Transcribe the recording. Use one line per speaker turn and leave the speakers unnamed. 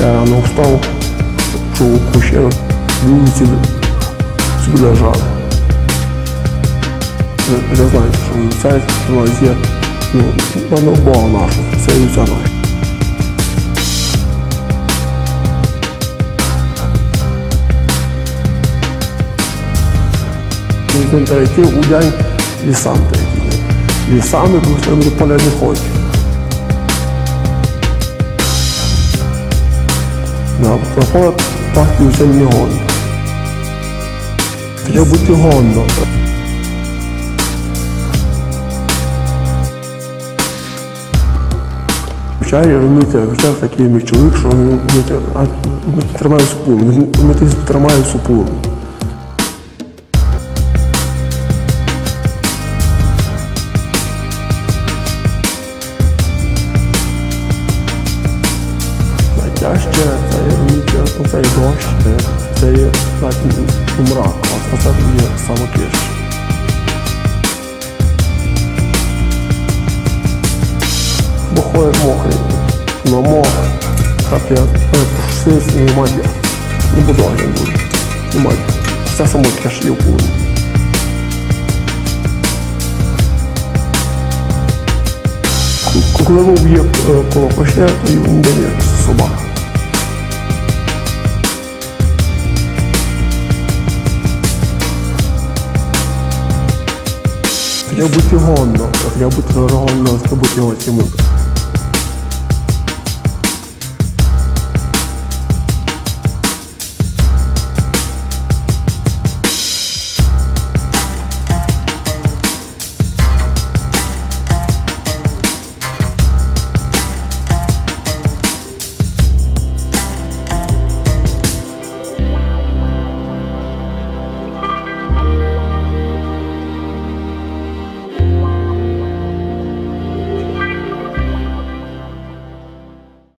Я рано встав, пішов у кущі, люди собі лежали. Я знаю, що ця є, певно, Бога нашого, це і вся наша. Він перейти у день лісам перейти. Лісами, тому що до поля не ходять. На поле пахти все не гонно. Треба бути гонно. Вчора такий мій чоловік, що він тримає супу, він тримає супу. Тяжче, це є дощ, це є мрак, а це є самотяжче. Бо ходить мокрий, но мокрий, так я пустився, немає, не буду огляд буде, немає, все самотяжче буде. Коли він б'є коло кошля, то він дає собака. Треба бути гонно, треба бути гонно, треба бути його цим.